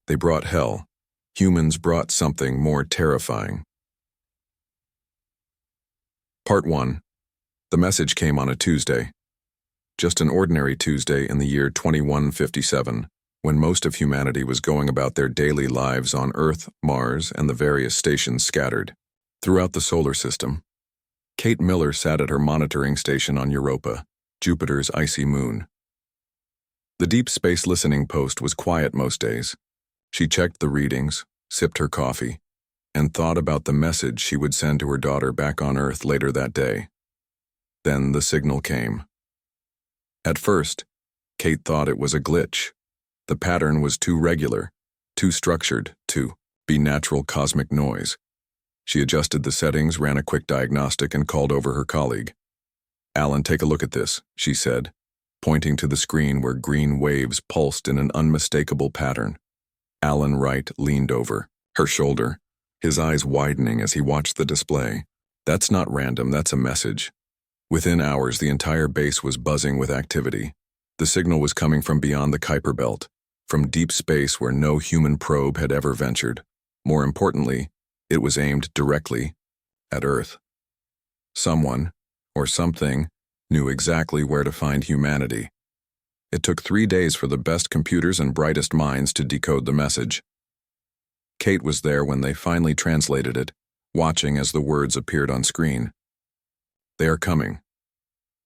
They brought hell. Humans brought something more terrifying. Part 1. The message came on a Tuesday. Just an ordinary Tuesday in the year 2157, when most of humanity was going about their daily lives on Earth, Mars, and the various stations scattered throughout the solar system. Kate Miller sat at her monitoring station on Europa, Jupiter's icy moon. The deep space listening post was quiet most days. She checked the readings, sipped her coffee, and thought about the message she would send to her daughter back on Earth later that day. Then the signal came. At first, Kate thought it was a glitch. The pattern was too regular, too structured to be natural cosmic noise. She adjusted the settings, ran a quick diagnostic, and called over her colleague. "Alan, take a look at this," she said, pointing to the screen where green waves pulsed in an unmistakable pattern. Alan Wright leaned over her shoulder, his eyes widening as he watched the display. "That's not random, that's a message." Within hours, the entire base was buzzing with activity. The signal was coming from beyond the Kuiper Belt, from deep space where no human probe had ever ventured. More importantly, it was aimed directly at Earth. Someone, or something, knew exactly where to find humanity. It took 3 days for the best computers and brightest minds to decode the message. Kate was there when they finally translated it, watching as the words appeared on screen. "They are coming.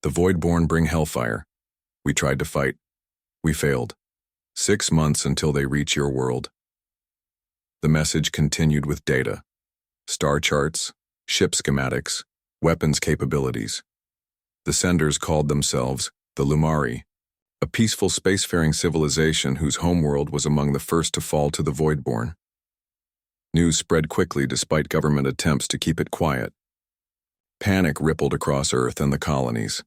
The Voidborn bring hellfire. We tried to fight. We failed. 6 months until they reach your world." The message continued with data. Star charts, ship schematics, weapons capabilities. The senders called themselves the Lumari, a peaceful spacefaring civilization whose homeworld was among the first to fall to the Voidborn. News spread quickly despite government attempts to keep it quiet. Panic rippled across Earth and the colonies.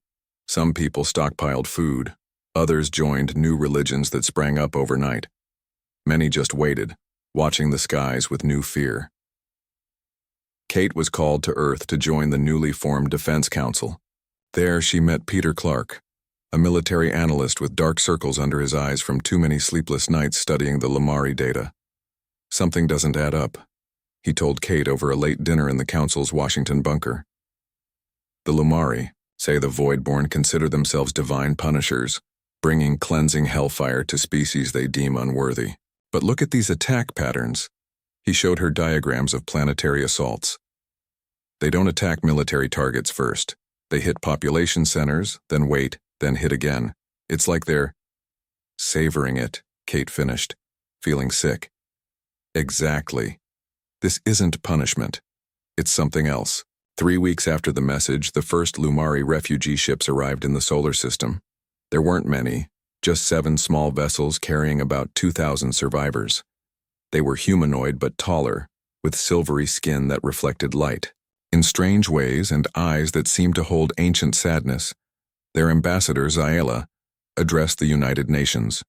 Some people stockpiled food, others joined new religions that sprang up overnight. Many just waited, watching the skies with new fear. Kate was called to Earth to join the newly formed Defense Council. There she met Peter Clark, a military analyst with dark circles under his eyes from too many sleepless nights studying the Lumari data. "Something doesn't add up," he told Kate over a late dinner in the Council's Washington bunker. "The Lumari, say the Voidborn, consider themselves divine punishers, bringing cleansing hellfire to species they deem unworthy. But look at these attack patterns." He showed her diagrams of planetary assaults. "They don't attack military targets first. They hit population centers, then wait, then hit again. It's like they're savoring it," Kate finished, feeling sick. "Exactly. This isn't punishment. It's something else." 3 weeks after the message, the first Lumari refugee ships arrived in the solar system. There weren't many, just 7 small vessels carrying about 2,000 survivors. They were humanoid but taller, with silvery skin that reflected light. In strange ways and eyes that seemed to hold ancient sadness, their ambassador, Zaela, addressed the United Nations.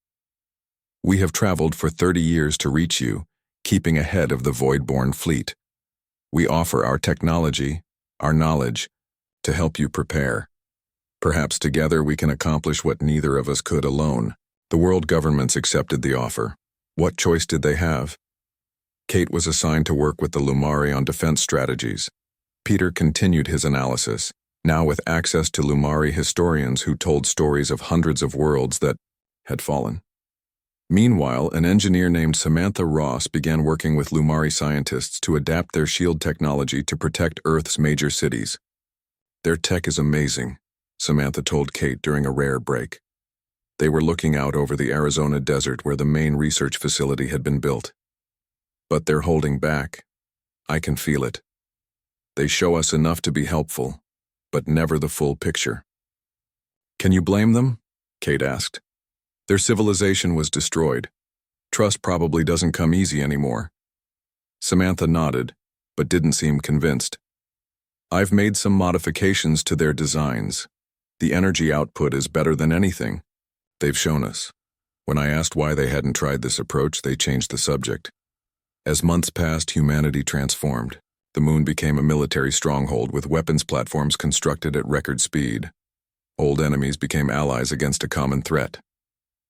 "We have traveled for 30 years to reach you, keeping ahead of the Voidborn fleet. We offer our technology, our knowledge, to help you prepare. Perhaps together we can accomplish what neither of us could alone." The world governments accepted the offer. What choice did they have? Kate was assigned to work with the Lumari on defense strategies. Peter continued his analysis, now with access to Lumari historians who told stories of hundreds of worlds that had fallen. Meanwhile, an engineer named Samantha Ross began working with Lumari scientists to adapt their shield technology to protect Earth's major cities. "Their tech is amazing," Samantha told Kate during a rare break. They were looking out over the Arizona desert where the main research facility had been built. "But they're holding back. I can feel it. They show us enough to be helpful, but never the full picture." "Can you blame them?" Kate asked. "Their civilization was destroyed. Trust probably doesn't come easy anymore." Samantha nodded, but didn't seem convinced. "I've made some modifications to their designs. The energy output is better than anything they've shown us." When I asked why they hadn't tried this approach, they changed the subject. As months passed, humanity transformed. The moon became a military stronghold with weapons platforms constructed at record speed. Old enemies became allies against a common threat.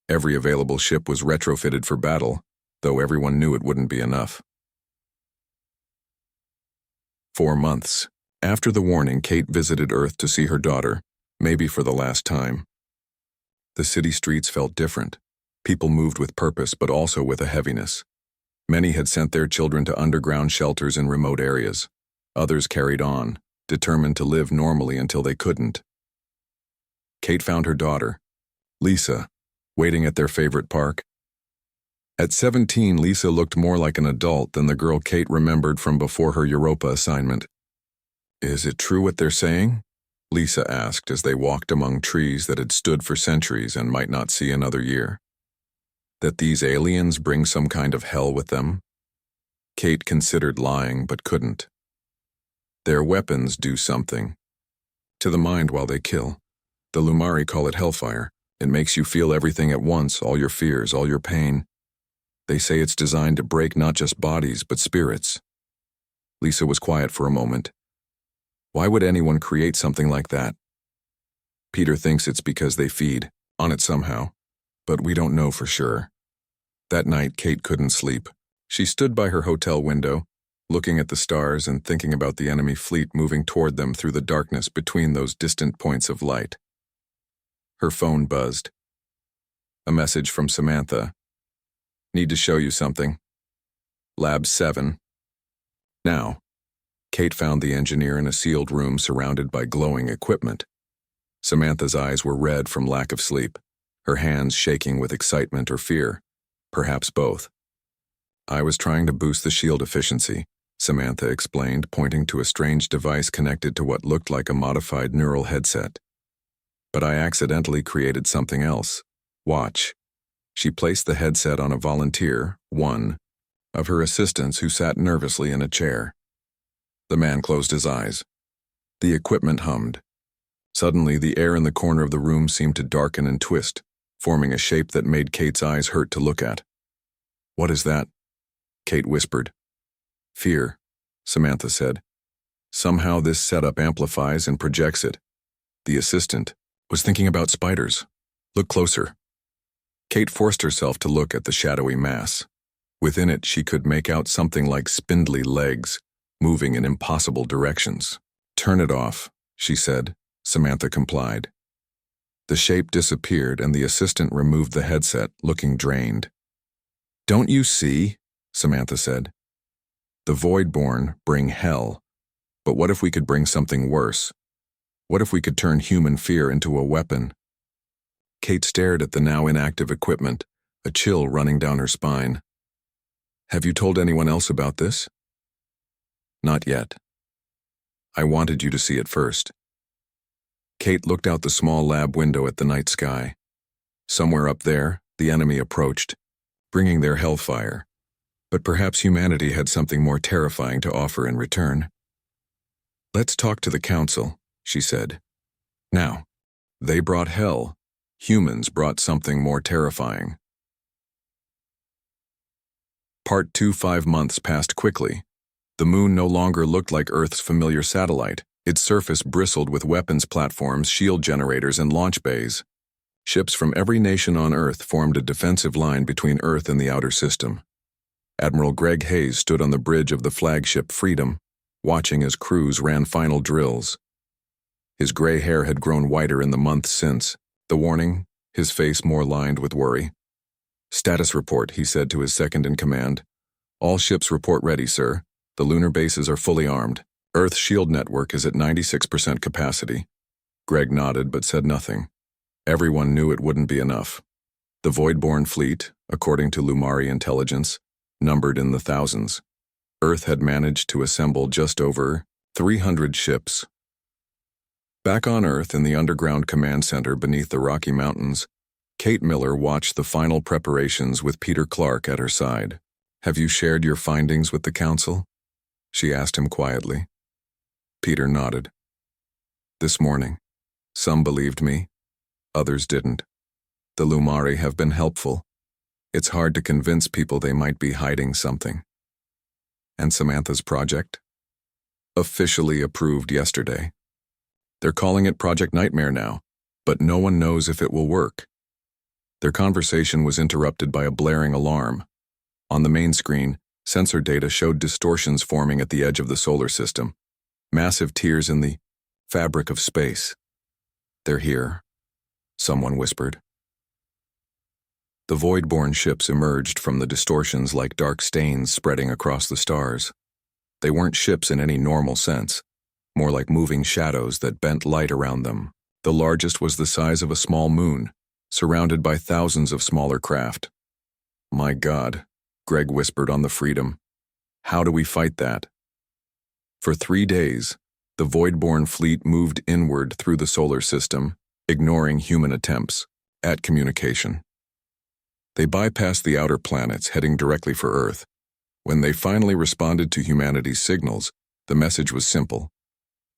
Every available ship was retrofitted for battle. though everyone knew it wouldn't be enough. 4 months. After the warning, Kate visited Earth to see her daughter, maybe for the last time. The city streets felt different. People moved with purpose, but also with a heaviness. Many had sent their children to underground shelters in remote areas. Others carried on, determined to live normally until they couldn't. Kate found her daughter, Lisa, waiting at their favorite park. At 17, Lisa looked more like an adult than the girl Kate remembered from before her Europa assignment. "Is it true what they're saying?" Lisa asked as they walked among trees that had stood for centuries and might not see another year. "That these aliens bring some kind of hell with them?" Kate considered lying but couldn't. "Their weapons do something to the mind while they kill. The Lumari call it hellfire. It makes you feel everything at once, all your fears, all your pain. They say it's designed to break not just bodies, but spirits." Lisa was quiet for a moment. "Why would anyone create something like that?" "Peter thinks it's because they feed on it somehow, but we don't know for sure." That night, Kate couldn't sleep. She stood by her hotel window, looking at the stars and thinking about the enemy fleet moving toward them through the darkness between those distant points of light. Her phone buzzed. A message from Samantha. "Need to show you something. Lab 7. Now." Kate found the engineer in a sealed room surrounded by glowing equipment. Samantha's eyes were red from lack of sleep, her hands shaking with excitement or fear, perhaps both. "I was trying to boost the shield efficiency," Samantha explained, pointing to a strange device connected to what looked like a modified neural headset. "But I accidentally created something else. Watch." She placed the headset on a volunteer, one of her assistants who sat nervously in a chair. The man closed his eyes. The equipment hummed. Suddenly, the air in the corner of the room seemed to darken and twist, forming a shape that made Kate's eyes hurt to look at. "What is that?" Kate whispered. "Fear," Samantha said. "Somehow this setup amplifies and projects it." The assistant was thinking about spiders. "Look closer." Kate forced herself to look at the shadowy mass. Within it, she could make out something like spindly legs, moving in impossible directions. "Turn it off," she said. Samantha complied. The shape disappeared and the assistant removed the headset, looking drained. "Don't you see?" Samantha said. "The Voidborn bring hell. But what if we could bring something worse? What if we could turn human fear into a weapon?" Kate stared at the now inactive equipment, a chill running down her spine. "Have you told anyone else about this?" "Not yet. I wanted you to see it first." Kate looked out the small lab window at the night sky. Somewhere up there, the enemy approached, bringing their hellfire. But perhaps humanity had something more terrifying to offer in return. "Let's talk to the council," she said. "Now, they brought hell. Humans brought something more terrifying." Part 2. 5 months passed quickly. The moon no longer looked like Earth's familiar satellite. Its surface bristled with weapons platforms, shield generators, and launch bays. Ships from every nation on Earth formed a defensive line between Earth and the outer system. Admiral Greg Hayes stood on the bridge of the flagship Freedom, watching as crews ran final drills. His gray hair had grown whiter in the months since. The warning, his face more lined with worry. "Status report," he said to his second-in-command. "All ships report ready, sir. The lunar bases are fully armed. Earth's shield network is at 96% capacity." Greg nodded but said nothing. Everyone knew it wouldn't be enough. The Voidborn fleet, according to Lumari intelligence, numbered in the thousands. Earth had managed to assemble just over 300 ships. Back on Earth in the underground command center beneath the Rocky Mountains, Kate Miller watched the final preparations with Peter Clark at her side. "Have you shared your findings with the council?" she asked him quietly. Peter nodded. "This morning. Some believed me, others didn't. The Lumari have been helpful. It's hard to convince people they might be hiding something." "And Samantha's project?" "Officially approved yesterday. They're calling it Project Nightmare now, but no one knows if it will work." Their conversation was interrupted by a blaring alarm. On the main screen, sensor data showed distortions forming at the edge of the solar system, massive tears in the fabric of space. "They're here," someone whispered. The void-born ships emerged from the distortions like dark stains spreading across the stars. They weren't ships in any normal sense, more like moving shadows that bent light around them. The largest was the size of a small moon, surrounded by thousands of smaller craft. "My God," Greg whispered on the Freedom. "How do we fight that?" For 3 days, the void-born fleet moved inward through the solar system, ignoring human attempts at communication. They bypassed the outer planets, heading directly for Earth. When they finally responded to humanity's signals, the message was simple: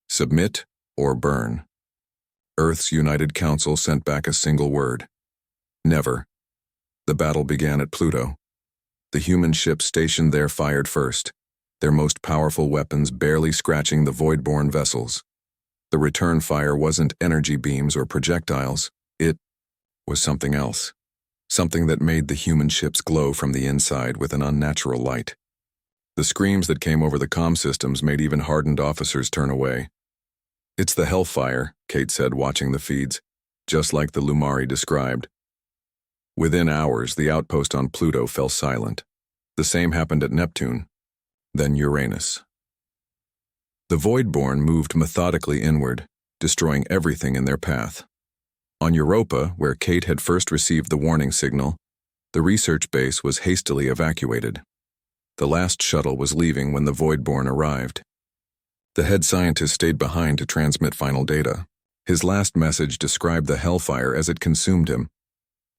submit or burn. Earth's United Council sent back a single word: never. The battle began at Pluto. The human ships stationed there fired first, their most powerful weapons barely scratching the void-born vessels. The return fire wasn't energy beams or projectiles, it was something else. Something that made the human ships glow from the inside with an unnatural light. The screams that came over the comm systems made even hardened officers turn away. "It's the hellfire," Kate said, watching the feeds, just like the Lumari described. Within hours, the outpost on Pluto fell silent. The same happened at Neptune, then Uranus. The Voidborn moved methodically inward, destroying everything in their path. On Europa, where Kate had first received the warning signal, the research base was hastily evacuated. The last shuttle was leaving when the Voidborn arrived. The head scientist stayed behind to transmit final data. His last message described the hellfire as it consumed him.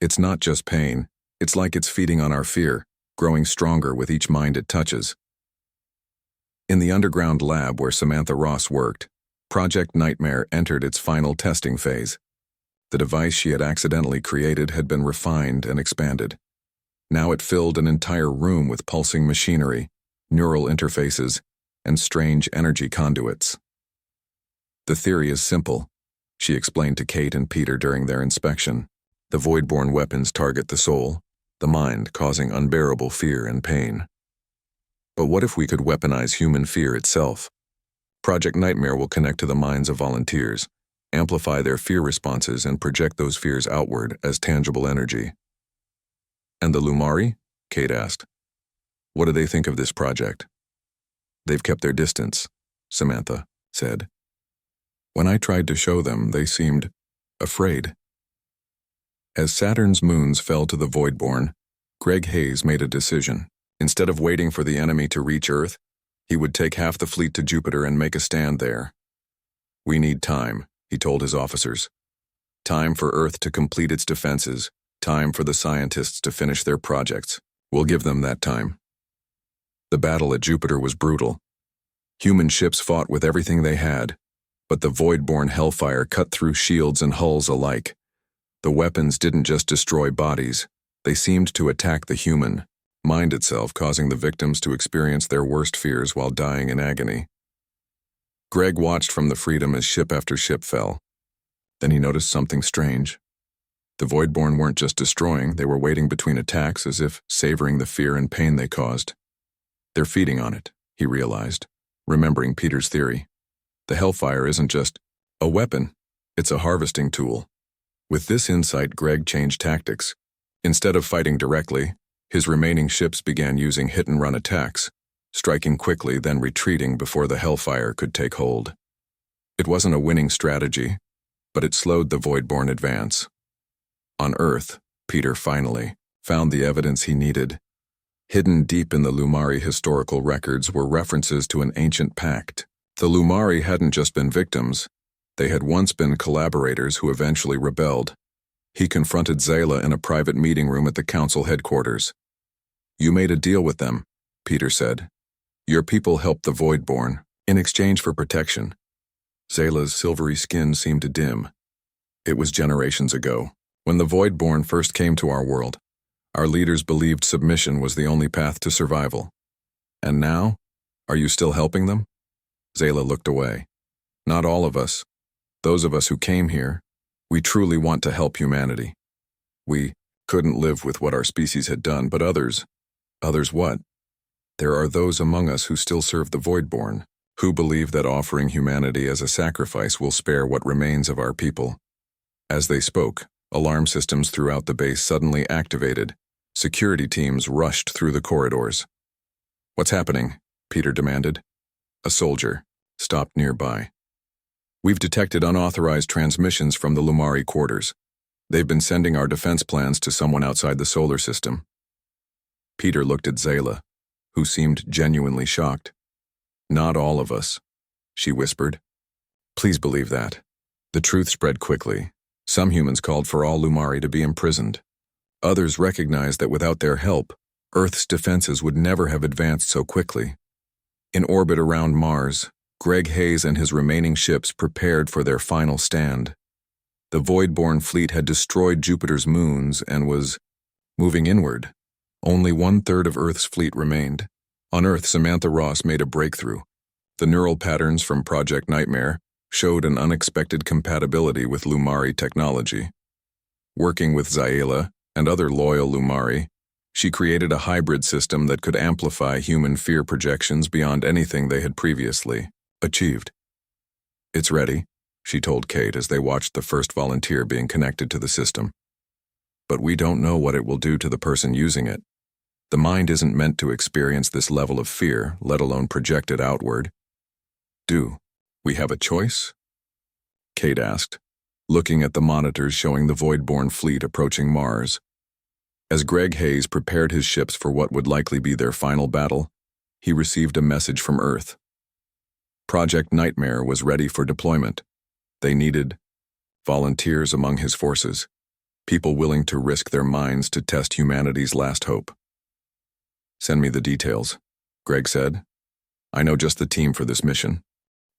"It's not just pain, it's like it's feeding on our fear, growing stronger with each mind it touches." In the underground lab where Samantha Ross worked, Project Nightmare entered its final testing phase. The device she had accidentally created had been refined and expanded. Now it filled an entire room with pulsing machinery, neural interfaces, and strange energy conduits. "The theory is simple," she explained to Kate and Peter during their inspection. "The void-born weapons target the soul, the mind, causing unbearable fear and pain. But what if we could weaponize human fear itself? Project Nightmare will connect to the minds of volunteers, amplify their fear responses, and project those fears outward as tangible energy." "And the Lumari?" Kate asked. "What do they think of this project?" "They've kept their distance," Samantha said. "When I tried to show them, they seemed afraid." As Saturn's moons fell to the Voidborn, Greg Hayes made a decision. Instead of waiting for the enemy to reach Earth, he would take half the fleet to Jupiter and make a stand there. "We need time," he told his officers. "Time for Earth to complete its defenses, time for the scientists to finish their projects. We'll give them that time." The battle at Jupiter was brutal. Human ships fought with everything they had, but the void-born hellfire cut through shields and hulls alike. The weapons didn't just destroy bodies, they seemed to attack the human mind itself, causing the victims to experience their worst fears while dying in agony. Greg watched from the Freedom as ship after ship fell. Then he noticed something strange. The Voidborn weren't just destroying, they were waiting between attacks as if savoring the fear and pain they caused. "They're feeding on it," he realized, remembering Peter's theory. "The hellfire isn't just a weapon, it's a harvesting tool." With this insight, Greg changed tactics. Instead of fighting directly, his remaining ships began using hit-and-run attacks, striking quickly then retreating before the hellfire could take hold. It wasn't a winning strategy, but it slowed the Voidborn advance. On Earth, Peter finally found the evidence he needed. Hidden deep in the Lumari historical records were references to an ancient pact. The Lumari hadn't just been victims, they had once been collaborators who eventually rebelled. He confronted Zayla in a private meeting room at the council headquarters. "You made a deal with them," Peter said. "Your people helped the Voidborn in exchange for protection." Zayla's silvery skin seemed to dim. "It was generations ago. When the Voidborn first came to our world, our leaders believed submission was the only path to survival. And now, are you still helping them?" Zayla looked away. "Not all of us. Those of us who came here, we truly want to help humanity. We couldn't live with what our species had done, but others, Others what? There are those among us who still serve the Voidborn, who believe that offering humanity as a sacrifice will spare what remains of our people. As they spoke, alarm systems throughout the base suddenly activated. Security teams rushed through the corridors. "What's happening?" Peter demanded. A soldier stopped nearby. "We've detected unauthorized transmissions from the Lumari quarters. They've been sending our defense plans to someone outside the solar system." Peter looked at Zayla, who seemed genuinely shocked. "Not all of us," she whispered. "Please believe that." The truth spread quickly. Some humans called for all Lumari to be imprisoned. Others recognized that without their help, Earth's defenses would never have advanced so quickly. In orbit around Mars, Greg Hayes and his remaining ships prepared for their final stand. The Voidborn fleet had destroyed Jupiter's moons and was moving inward. Only 1/3 of Earth's fleet remained. On Earth, Samantha Ross made a breakthrough. The neural patterns from Project Nightmare showed an unexpected compatibility with Lumari technology. Working with Zayla and other loyal Lumari, she created a hybrid system that could amplify human fear projections beyond anything they had previously achieved. "It's ready," she told Kate as they watched the first volunteer being connected to the system. "But we don't know what it will do to the person using it. The mind isn't meant to experience this level of fear, let alone project it outward." "Do we have a choice?" Kate asked, looking at the monitors showing the Voidborn fleet approaching Mars. As Greg Hayes prepared his ships for what would likely be their final battle, he received a message from Earth. Project Nightmare was ready for deployment. They needed volunteers among his forces, people willing to risk their minds to test humanity's last hope. "Send me the details," Greg said. "I know just the team for this mission."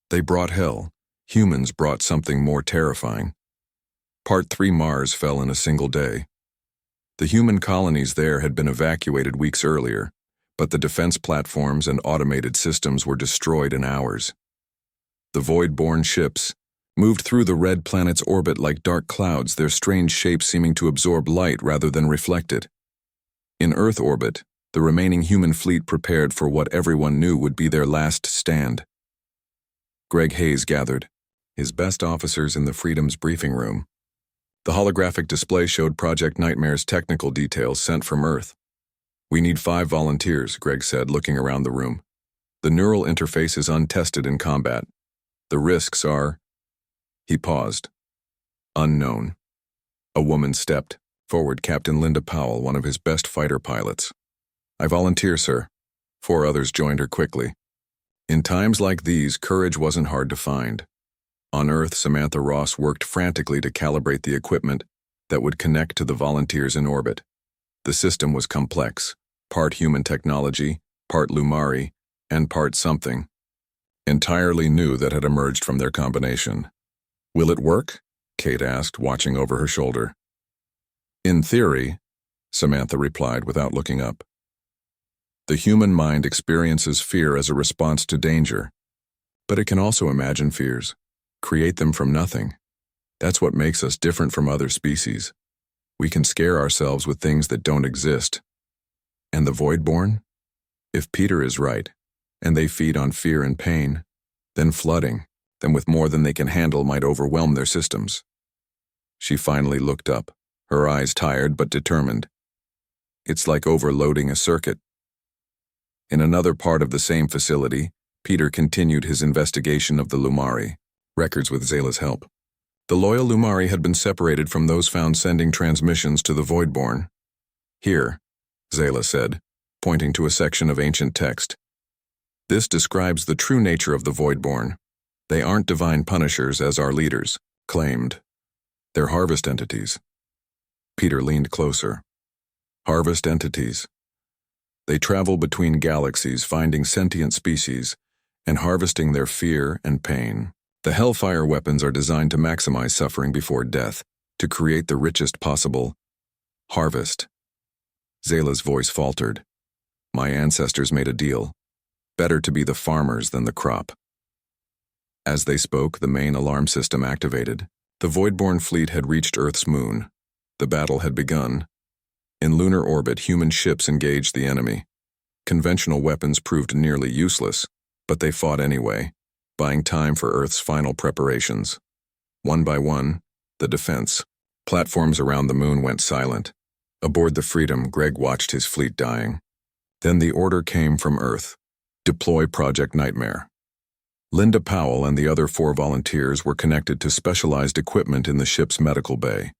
They brought hell. Humans brought something more terrifying. Part 3 Mars fell in a single day. The human colonies there had been evacuated weeks earlier, but the defense platforms and automated systems were destroyed in hours. The Voidborn ships moved through the red planet's orbit like dark clouds, their strange shapes seeming to absorb light rather than reflect it. In Earth orbit, the remaining human fleet prepared for what everyone knew would be their last stand. Greg Hayes gathered his best officers in the Freedom's briefing room. The holographic display showed Project Nightmare's technical details sent from Earth. "We need 5 volunteers," Greg said, looking around the room. "The neural interface is untested in combat. The risks are—" He paused. "Unknown." A woman stepped forward, Captain Linda Powell, one of his best fighter pilots. "I volunteer, sir." 4 others joined her quickly. In times like these, courage wasn't hard to find. On Earth, Samantha Ross worked frantically to calibrate the equipment that would connect to the volunteers in orbit. The system was complex, part human technology, part Lumari, and part something entirely new that had emerged from their combination. "Will it work?" Kate asked, watching over her shoulder. "In theory," Samantha replied without looking up. "The human mind experiences fear as a response to danger, but it can also imagine fears, create them from nothing. That's what makes us different from other species. We can scare ourselves with things that don't exist. And the Voidborn? If Peter is right, and they feed on fear and pain, then flooding them with more than they can handle might overwhelm their systems." She finally looked up, her eyes tired but determined. "It's like overloading a circuit." In another part of the same facility, Peter continued his investigation of the Lumari, records with Zayla's help. The loyal Lumari had been separated from those found sending transmissions to the Voidborn. "Here," Zayla said, pointing to a section of ancient text. "This describes the true nature of the Voidborn. They aren't divine punishers as our leaders claimed. They're harvest entities." Peter leaned closer. "Harvest entities. They travel between galaxies, finding sentient species and harvesting their fear and pain. The Hellfire weapons are designed to maximize suffering before death, to create the richest possible harvest." Zayla's voice faltered. "My ancestors made a deal. Better to be the farmers than the crop." As they spoke, the main alarm system activated. The Voidborn fleet had reached Earth's moon. The battle had begun. In lunar orbit, human ships engaged the enemy. Conventional weapons proved nearly useless, but they fought anyway, buying time for Earth's final preparations. One by one, the defense platforms around the moon went silent. Aboard the Freedom, Greg watched his fleet dying. Then the order came from Earth: deploy Project Nightmare. Linda Powell and the other 4 volunteers were connected to specialized equipment in the ship's medical bay.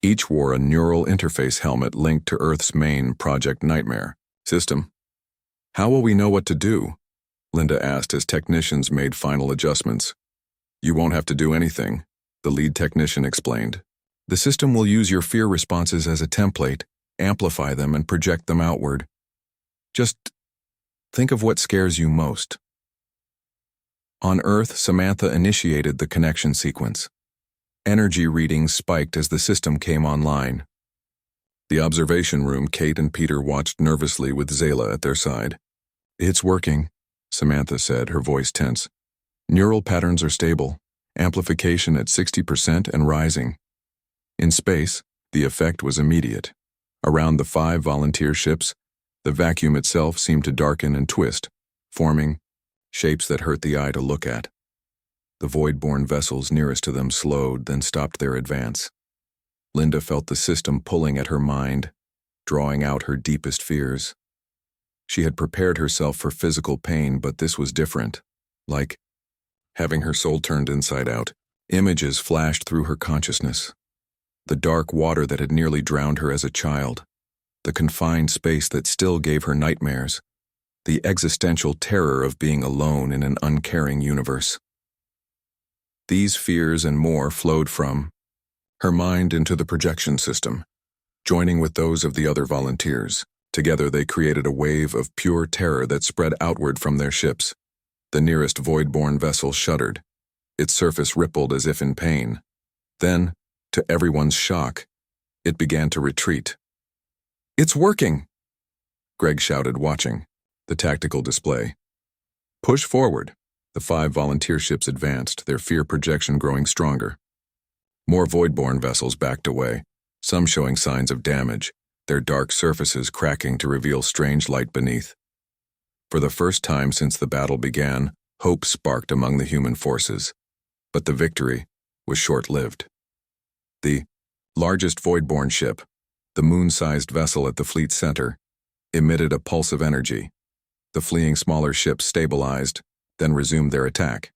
Each wore a neural interface helmet linked to Earth's main Project Nightmare system. "How will we know what to do?" Linda asked as technicians made final adjustments. "You won't have to do anything," the lead technician explained. "The system will use your fear responses as a template, amplify them, and project them outward. Just think of what scares you most." On Earth, Samantha initiated the connection sequence. Energy readings spiked as the system came online. The observation room, Kate and Peter watched nervously with Zayla at their side. "It's working," Samantha said, her voice tense. "Neural patterns are stable, amplification at 60% and rising." In space, the effect was immediate. Around the 5 volunteer ships, the vacuum itself seemed to darken and twist, forming shapes that hurt the eye to look at. The void-borne vessels nearest to them slowed, then stopped their advance. Linda felt the system pulling at her mind, drawing out her deepest fears. She had prepared herself for physical pain, but this was different. Like having her soul turned inside out, images flashed through her consciousness. The dark water that had nearly drowned her as a child, the confined space that still gave her nightmares, the existential terror of being alone in an uncaring universe. These fears and more flowed from her mind into the projection system, joining with those of the other volunteers. Together they created a wave of pure terror that spread outward from their ships. The nearest void-borne vessel shuddered. Its surface rippled as if in pain. Then, to everyone's shock, it began to retreat. "It's working!" Greg shouted, watching the tactical display. "Push forward." The 5 volunteer ships advanced, their fear projection growing stronger. More void-borne vessels backed away, some showing signs of damage, their dark surfaces cracking to reveal strange light beneath. For the first time since the battle began, hope sparked among the human forces. But the victory was short-lived. The largest void-borne ship, the moon-sized vessel at the fleet's center, emitted a pulse of energy. The fleeing smaller ships stabilized, then resumed their attack.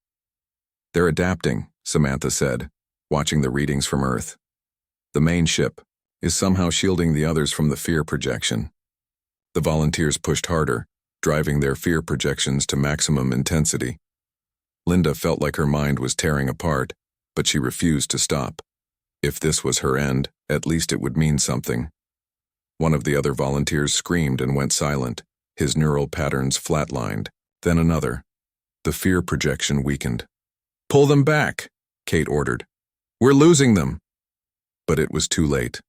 "They're adapting," Samantha said, watching the readings from Earth. "The main ship is somehow shielding the others from the fear projection." The volunteers pushed harder, driving their fear projections to maximum intensity. Linda felt like her mind was tearing apart, but she refused to stop. If this was her end, at least it would mean something. One of the other volunteers screamed and went silent, his neural patterns flatlined. Then another. The fear projection weakened. "Pull them back," Kate ordered. "We're losing them." But it was too late.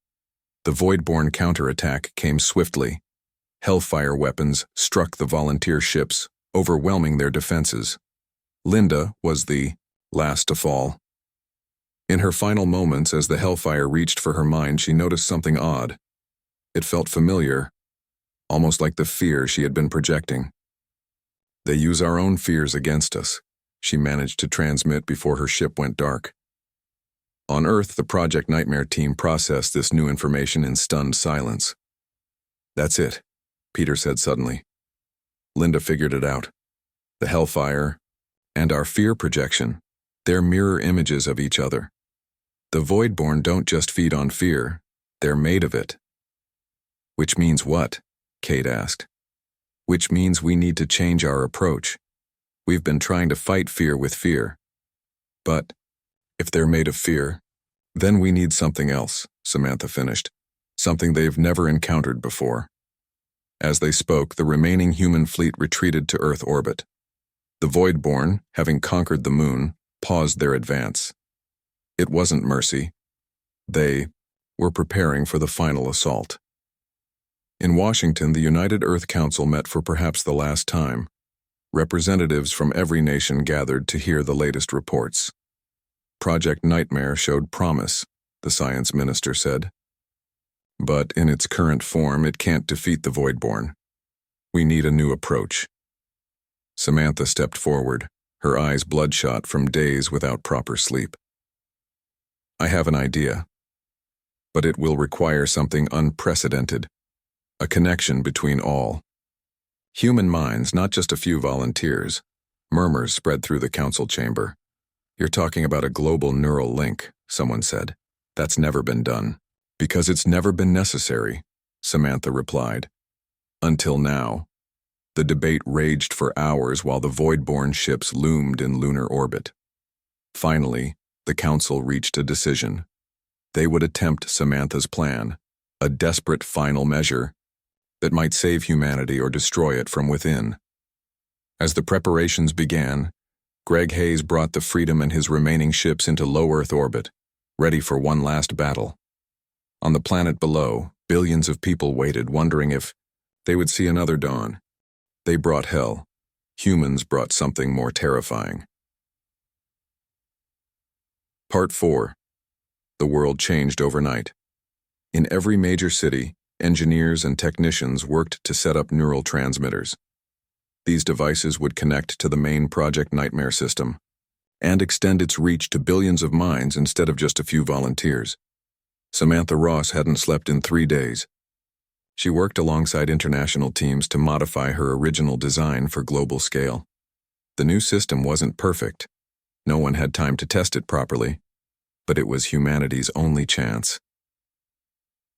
The void-borne counterattack came swiftly. Hellfire weapons struck the volunteer ships, overwhelming their defenses. Linda was the last to fall. In her final moments, as the hellfire reached for her mind, she noticed something odd. It felt familiar, almost like the fear she had been projecting. "They use our own fears against us," she managed to transmit before her ship went dark. On Earth, the Project Nightmare team processed this new information in stunned silence. "That's it," Peter said suddenly. Linda figured it out. The hellfire and our fear projection, they're mirror images of each other. The Voidborn don't just feed on fear, they're made of it. "Which means what?" Kate asked. "Which means we need to change our approach. We've been trying to fight fear with fear. But if they're made of fear, then we need something else," Samantha finished. "Something they've never encountered before." As they spoke, the remaining human fleet retreated to Earth orbit. The Voidborn, having conquered the moon, paused their advance. It wasn't mercy. They were preparing for the final assault. In Washington, the United Earth Council met for perhaps the last time. Representatives from every nation gathered to hear the latest reports. Project Nightmare showed promise, the science minister said. But in its current form, it can't defeat the Voidborn. We need a new approach. Samantha stepped forward, her eyes bloodshot from days without proper sleep. I have an idea, but it will require something unprecedented, a connection between all. Human minds, not just a few volunteers. Murmurs spread through the council chamber. You're talking about a global neural link, someone said. That's never been done. Because it's never been necessary, Samantha replied. Until now. The debate raged for hours while the void-born ships loomed in lunar orbit. Finally, the council reached a decision. They would attempt Samantha's plan, a desperate final measure that might save humanity or destroy it from within. As the preparations began, Greg Hayes brought the Freedom and his remaining ships into low Earth orbit, ready for one last battle. On the planet below, billions of people waited, wondering if they would see another dawn. They brought hell. Humans brought something more terrifying. Part 4. The world changed overnight. In every major city, engineers and technicians worked to set up neural transmitters. These devices would connect to the main Project Nightmare system and extend its reach to billions of minds instead of just a few volunteers. Samantha Ross hadn't slept in 3 days. She worked alongside international teams to modify her original design for global scale. The new system wasn't perfect. No one had time to test it properly, but it was humanity's only chance.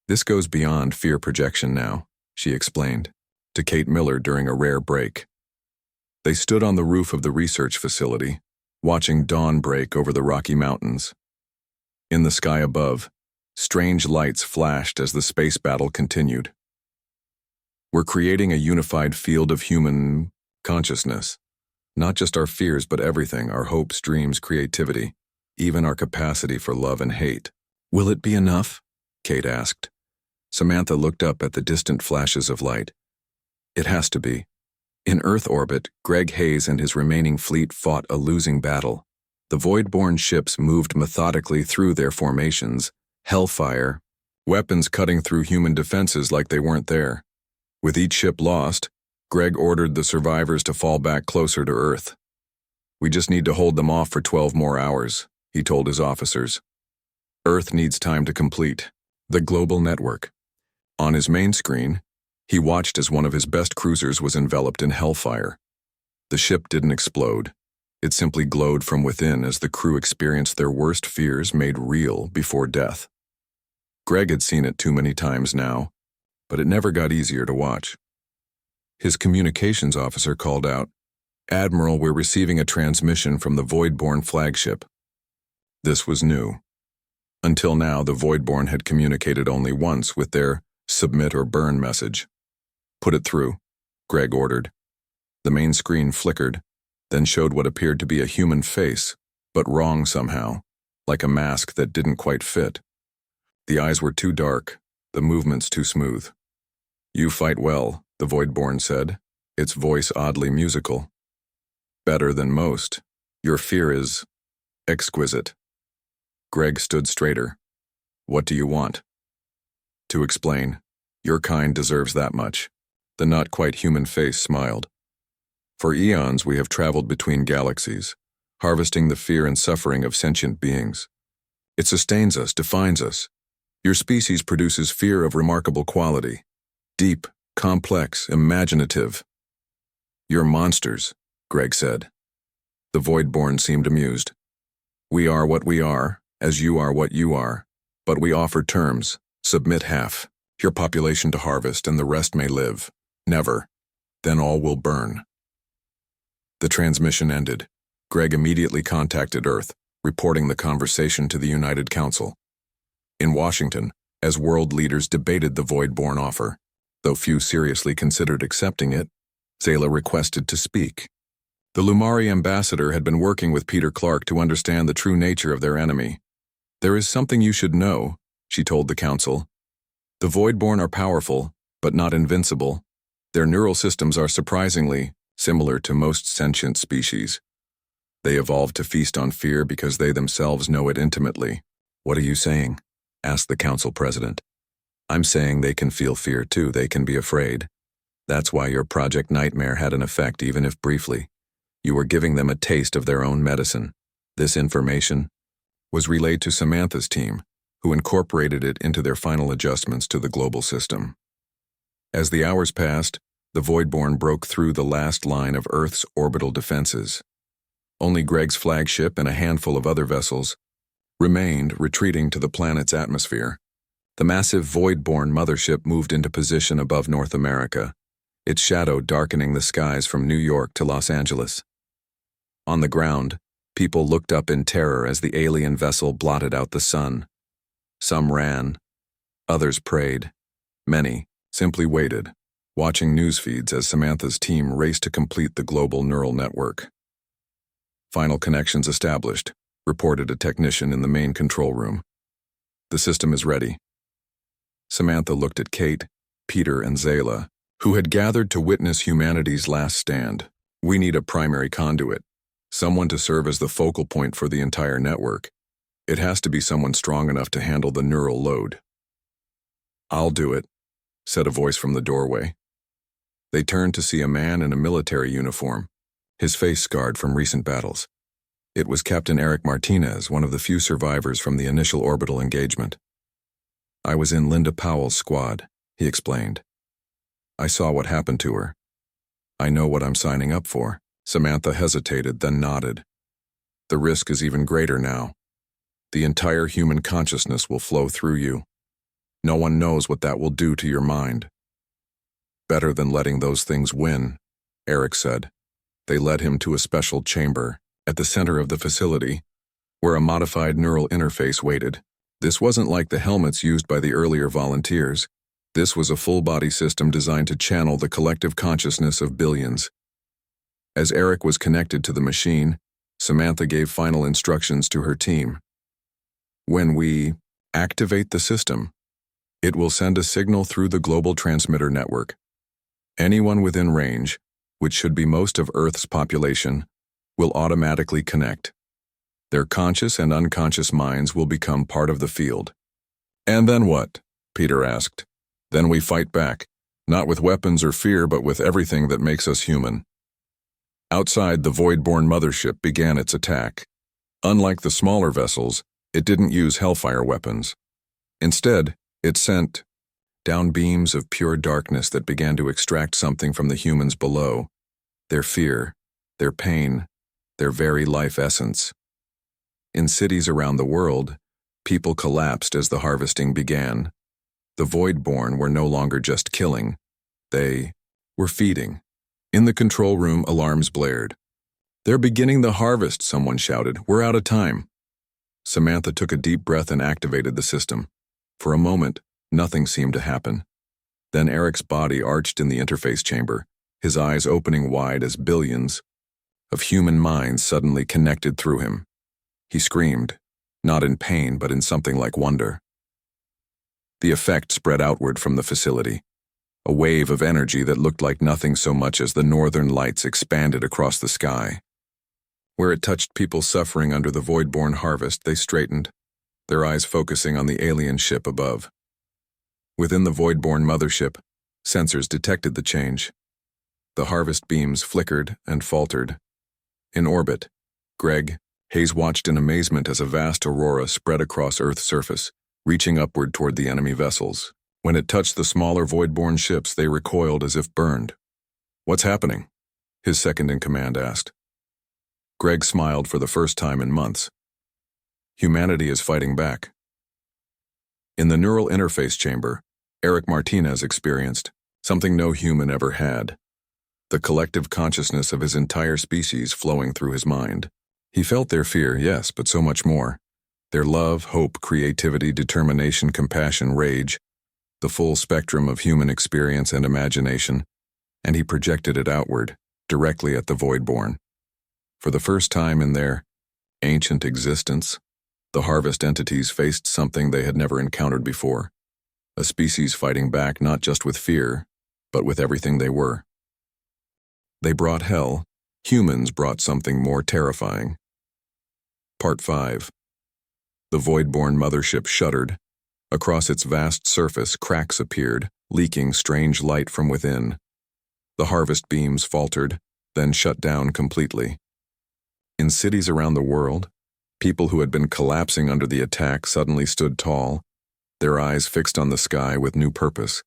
This goes beyond fear projection now, she explained, to Kate Miller during a rare break. They stood on the roof of the research facility, watching dawn break over the Rocky Mountains. In the sky above, strange lights flashed as the space battle continued. We're creating a unified field of human consciousness. Not just our fears, but everything, our hopes, dreams, creativity, even our capacity for love and hate. Will it be enough? Kate asked. Samantha looked up at the distant flashes of light. It has to be. In Earth orbit, Greg Hayes and his remaining fleet fought a losing battle. The void-born ships moved methodically through their formations, hellfire, weapons cutting through human defenses like they weren't there. With each ship lost, Greg ordered the survivors to fall back closer to Earth. We just need to hold them off for 12 more hours, he told his officers. Earth needs time to complete. The global network. On his main screen, he watched as one of his best cruisers was enveloped in hellfire. The ship didn't explode. It simply glowed from within as the crew experienced their worst fears made real before death. Greg had seen it too many times now, but it never got easier to watch. His communications officer called out, "Admiral, we're receiving a transmission from the Voidborn flagship." This was new. Until now, the Voidborn had communicated only once with their submit or burn message. Put it through, Greg ordered. The main screen flickered, then showed what appeared to be a human face, but wrong somehow, like a mask that didn't quite fit. The eyes were too dark, the movements too smooth. "You fight well," the Voidborn said, its voice oddly musical. "Better than most. Your fear is exquisite." Greg stood straighter. "What do you want?" "To explain. Your kind deserves that much." The not-quite-human face smiled. "For eons we have traveled between galaxies, harvesting the fear and suffering of sentient beings. It sustains us, defines us. Your species produces fear of remarkable quality. Deep, complex, imaginative." "You're monsters," Greg said. The Voidborn seemed amused. "We are what we are, as you are what you are, but we offer terms. Submit half, your population to harvest, and the rest may live. Never. Then all will burn." The transmission ended. Greg immediately contacted Earth, reporting the conversation to the United Council. In Washington, as world leaders debated the Voidborn offer, though few seriously considered accepting it, Zayla requested to speak. The Lumari ambassador had been working with Peter Clark to understand the true nature of their enemy. "There is something you should know," she told the council. "The Voidborn are powerful, but not invincible. Their neural systems are surprisingly similar to most sentient species. They evolved to feast on fear because they themselves know it intimately." "What are you saying?" asked the council president. "I'm saying they can feel fear too, they can be afraid. That's why your Project Nightmare had an effect, even if briefly. You were giving them a taste of their own medicine. This information was relayed to Samantha's team, who incorporated it into their final adjustments to the global system. As the hours passed, the Voidborn broke through the last line of Earth's orbital defenses. Only Greg's flagship and a handful of other vessels remained, retreating to the planet's atmosphere. The massive Voidborn mothership moved into position above North America, its shadow darkening the skies from New York to Los Angeles. On the ground, people looked up in terror as the alien vessel blotted out the sun. Some ran, others prayed, many simply waited, watching news feeds as Samantha's team raced to complete the global neural network. Final connections established, reported a technician in the main control room. The system is ready. Samantha looked at Kate, Peter, and Zayla, who had gathered to witness humanity's last stand. We need a primary conduit, someone to serve as the focal point for the entire network. It has to be someone strong enough to handle the neural load. I'll do it, said a voice from the doorway. They turned to see a man in a military uniform, his face scarred from recent battles. It was Captain Eric Martinez, one of the few survivors from the initial orbital engagement. I was in Linda Powell's squad, he explained. I saw what happened to her. I know what I'm signing up for. Samantha hesitated, then nodded. The risk is even greater now. The entire human consciousness will flow through you. No one knows what that will do to your mind. Better than letting those things win, Eric said. They led him to a special chamber at the center of the facility, where a modified neural interface waited. This wasn't like the helmets used by the earlier volunteers. This was a full-body system designed to channel the collective consciousness of billions. As Eric was connected to the machine, Samantha gave final instructions to her team. When we activate the system, it will send a signal through the global transmitter network. Anyone within range, which should be most of Earth's population, will automatically connect. Their conscious and unconscious minds will become part of the field. And then what? Peter asked. Then we fight back, not with weapons or fear, but with everything that makes us human. Outside, the Voidborn mothership began its attack. Unlike the smaller vessels, it didn't use Hellfire weapons. Instead, it sent down beams of pure darkness that began to extract something from the humans below. Their fear, their pain, their very life essence. In cities around the world, people collapsed as the harvesting began. The Voidborn were no longer just killing. They were feeding. In the control room, alarms blared. They're beginning the harvest, someone shouted. We're out of time. Samantha took a deep breath and activated the system. For a moment, nothing seemed to happen. Then Eric's body arched in the interface chamber, his eyes opening wide as billions of human minds suddenly connected through him. He screamed, not in pain but in something like wonder. The effect spread outward from the facility. A wave of energy that looked like nothing so much as the northern lights expanded across the sky. Where it touched people suffering under the Voidborn harvest, they straightened, their eyes focusing on the alien ship above. Within the Voidborn mothership, sensors detected the change. The harvest beams flickered and faltered. In orbit, Greg, Hayes watched in amazement as a vast aurora spread across Earth's surface, reaching upward toward the enemy vessels. When it touched the smaller Voidborn ships, they recoiled as if burned. What's happening? His second-in-command asked. Greg smiled for the first time in months. Humanity is fighting back. In the neural interface chamber, Eric Martinez experienced something no human ever had. The collective consciousness of his entire species flowing through his mind. He felt their fear, yes, but so much more. Their love, hope, creativity, determination, compassion, rage, the full spectrum of human experience and imagination, and he projected it outward, directly at the Voidborn. For the first time in their ancient existence, the harvest entities faced something they had never encountered before. A species fighting back not just with fear, but with everything they were. They brought hell. Humans brought something more terrifying. Part 5. The Voidborn mothership shuddered. Across its vast surface, cracks appeared, leaking strange light from within. The harvest beams faltered, then shut down completely. In cities around the world, people who had been collapsing under the attack suddenly stood tall, their eyes fixed on the sky with new purpose.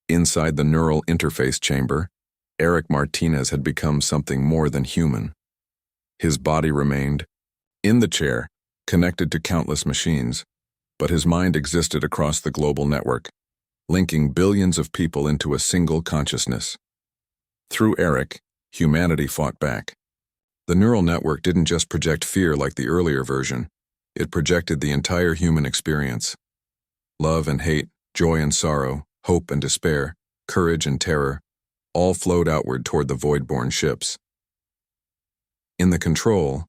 Inside the neural interface chamber, Eric Martinez had become something more than human. His body remained in the chair, connected to countless machines, but his mind existed across the global network, linking billions of people into a single consciousness. Through Eric, humanity fought back. The neural network didn't just project fear like the earlier version, it projected the entire human experience. Love and hate, joy and sorrow, hope and despair, courage and terror, all flowed outward toward the void-born ships. In the control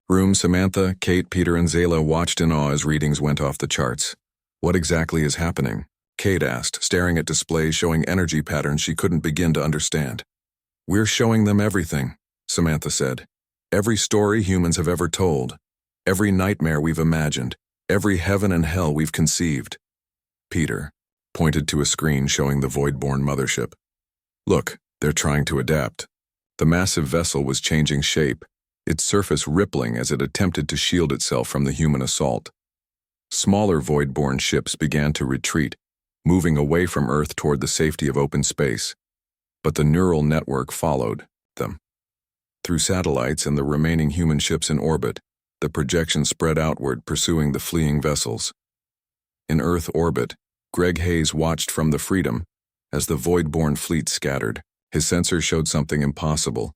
room, Samantha, Kate, Peter, and Zayla watched in awe as readings went off the charts. What exactly is happening? Kate asked, staring at displays showing energy patterns she couldn't begin to understand. We're showing them everything, Samantha said. Every story humans have ever told, every nightmare we've imagined, every heaven and hell we've conceived. Peter pointed to a screen showing the void-born mothership. Look, they're trying to adapt. The massive vessel was changing shape, its surface rippling as it attempted to shield itself from the human assault. Smaller void-born ships began to retreat, moving away from Earth toward the safety of open space. But the neural network followed them. Through satellites and the remaining human ships in orbit, the projection spread outward, pursuing the fleeing vessels. In Earth orbit, Greg Hayes watched from the Freedom as the void-born fleet scattered. His sensors showed something impossible.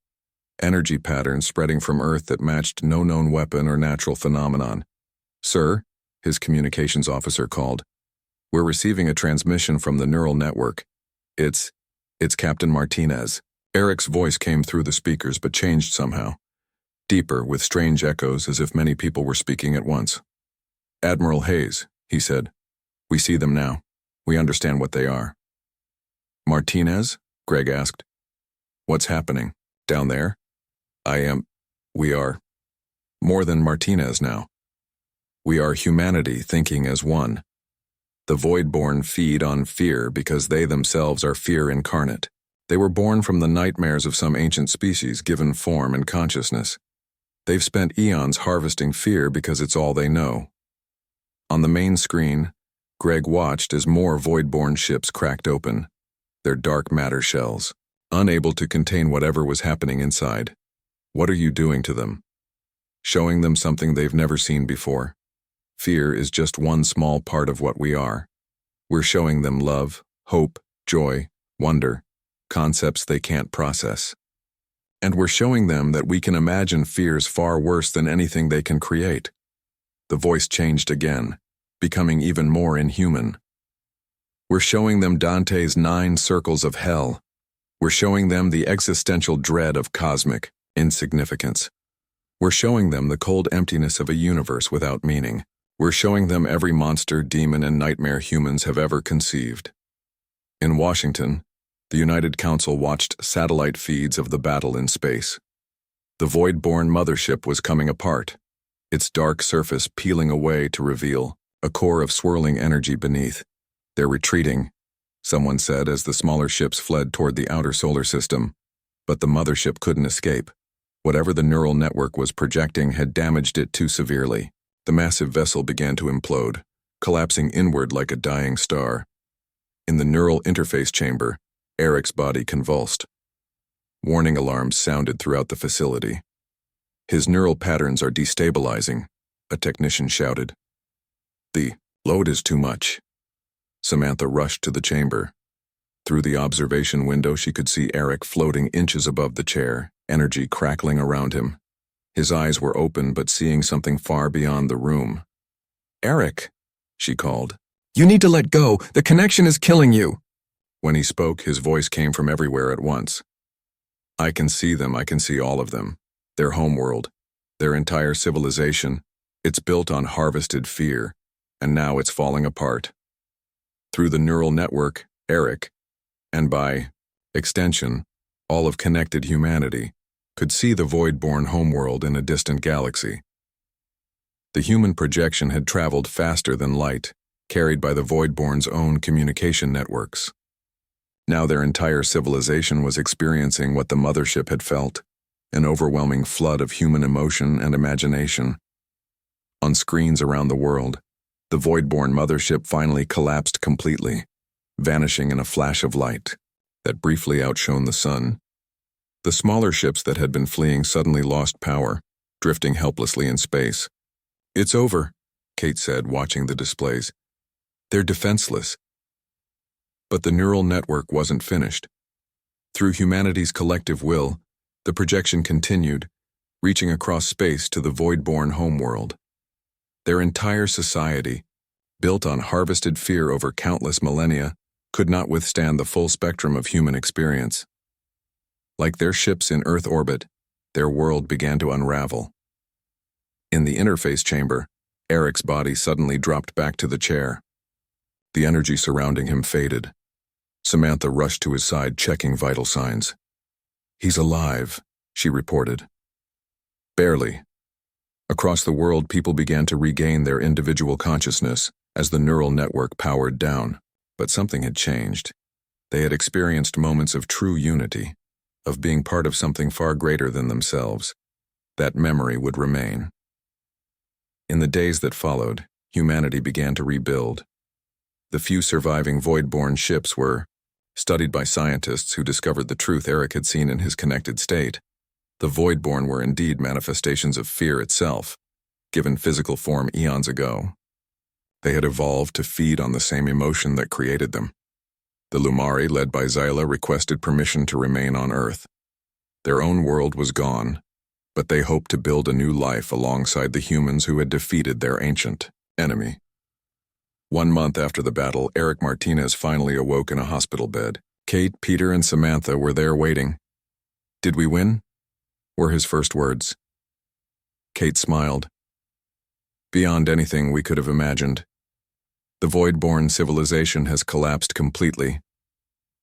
Energy patterns spreading from Earth that matched no known weapon or natural phenomenon. Sir, his communications officer called. We're receiving a transmission from the neural network. It's Captain Martinez. Eric's voice came through the speakers but changed somehow. Deeper, with strange echoes as if many people were speaking at once. Admiral Hayes, he said. We see them now. We understand what they are. Martinez? Greg asked. What's happening? Down there? We are more than Martinez now. We are humanity thinking as one. The void-born feed on fear because they themselves are fear incarnate. They were born from the nightmares of some ancient species given form and consciousness. They've spent eons harvesting fear because it's all they know. On the main screen, Greg watched as more void-born ships cracked open, their dark matter shells, unable to contain whatever was happening inside. What are you doing to them? Showing them something they've never seen before. Fear is just one small part of what we are. We're showing them love, hope, joy, wonder, concepts they can't process. And we're showing them that we can imagine fears far worse than anything they can create. The voice changed again, becoming even more inhuman. We're showing them Dante's 9 circles of hell. We're showing them the existential dread of cosmic insignificance. We're showing them the cold emptiness of a universe without meaning. We're showing them every monster, demon, and nightmare humans have ever conceived. In Washington, the United Council watched satellite feeds of the battle in space. The void-born mothership was coming apart, its dark surface peeling away to reveal a core of swirling energy beneath. They're retreating, someone said as the smaller ships fled toward the outer solar system. But the mothership couldn't escape. Whatever the neural network was projecting had damaged it too severely. The massive vessel began to implode, collapsing inward like a dying star. In the neural interface chamber, Eric's body convulsed. Warning alarms sounded throughout the facility. His neural patterns are destabilizing, a technician shouted. The load is too much. Samantha rushed to the chamber. Through the observation window, she could see Eric floating inches above the chair, energy crackling around him. His eyes were open but seeing something far beyond the room. Eric, she called. You need to let go. The connection is killing you. When he spoke, his voice came from everywhere at once. I can see them. I can see all of them. Their homeworld, their entire civilization. It's built on harvested fear, and now it's falling apart. Through the neural network, Eric, and by extension, all of connected humanity, could see the void-born homeworld in a distant galaxy. The human projection had traveled faster than light, carried by the void-born's own communication networks. Now their entire civilization was experiencing what the mothership had felt, an overwhelming flood of human emotion and imagination. On screens around the world, the void-born mothership finally collapsed completely, vanishing in a flash of light that briefly outshone the sun. The smaller ships that had been fleeing suddenly lost power, drifting helplessly in space. "It's over," Kate said, watching the displays. "They're defenseless." But the neural network wasn't finished. Through humanity's collective will, the projection continued, reaching across space to the void-born homeworld. Their entire society, built on harvested fear over countless millennia, could not withstand the full spectrum of human experience. Like their ships in Earth orbit, their world began to unravel. In the interface chamber, Eric's body suddenly dropped back to the chair. The energy surrounding him faded. Samantha rushed to his side, checking vital signs. "He's alive," she reported. "Barely." Across the world, people began to regain their individual consciousness as the neural network powered down. But something had changed. They had experienced moments of true unity, of being part of something far greater than themselves. That memory would remain. In the days that followed, humanity began to rebuild. The few surviving void-born ships were studied by scientists who discovered the truth Eric had seen in his connected state. The void-born were indeed manifestations of fear itself, given physical form eons ago. They had evolved to feed on the same emotion that created them. The Lumari, led by Xyla, requested permission to remain on Earth. Their own world was gone, but they hoped to build a new life alongside the humans who had defeated their ancient enemy. 1 month after the battle, Eric Martinez finally awoke in a hospital bed. Kate, Peter, and Samantha were there waiting. "Did we win?" were his first words. Kate smiled. "Beyond anything we could have imagined. The void-born civilization has collapsed completely.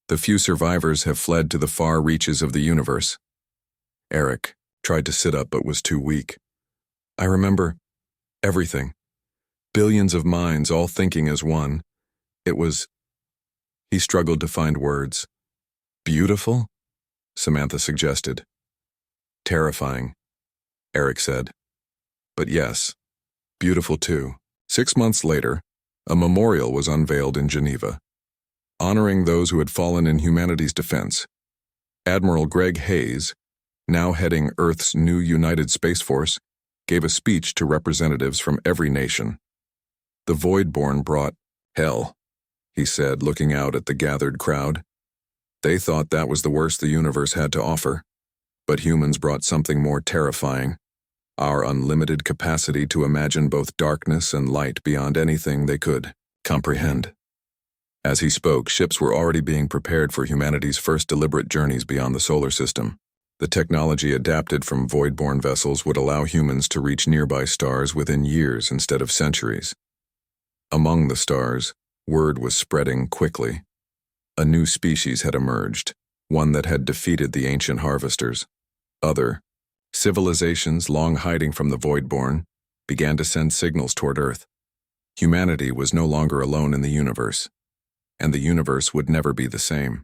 The few survivors have fled to the far reaches of the universe." Eric tried to sit up but was too weak. "I remember everything. Billions of minds all thinking as one. It was..." He struggled to find words. "Beautiful?" Samantha suggested. "Terrifying," Eric said. "But yes, beautiful too." 6 months later, a memorial was unveiled in Geneva, honoring those who had fallen in humanity's defense. Admiral Greg Hayes, now heading Earth's new United Space Force, gave a speech to representatives from every nation. "The void-born brought hell," he said, looking out at the gathered crowd. "They thought that was the worst the universe had to offer. But humans brought something more terrifying. Our unlimited capacity to imagine both darkness and light beyond anything they could comprehend." As he spoke, ships were already being prepared for humanity's first deliberate journeys beyond the solar system. The technology adapted from void-born vessels would allow humans to reach nearby stars within years instead of centuries. Among the stars, word was spreading quickly. A new species had emerged, one that had defeated the ancient harvesters. Other civilizations, long hiding from the void-born, began to send signals toward Earth. Humanity was no longer alone in the universe, and the universe would never be the same.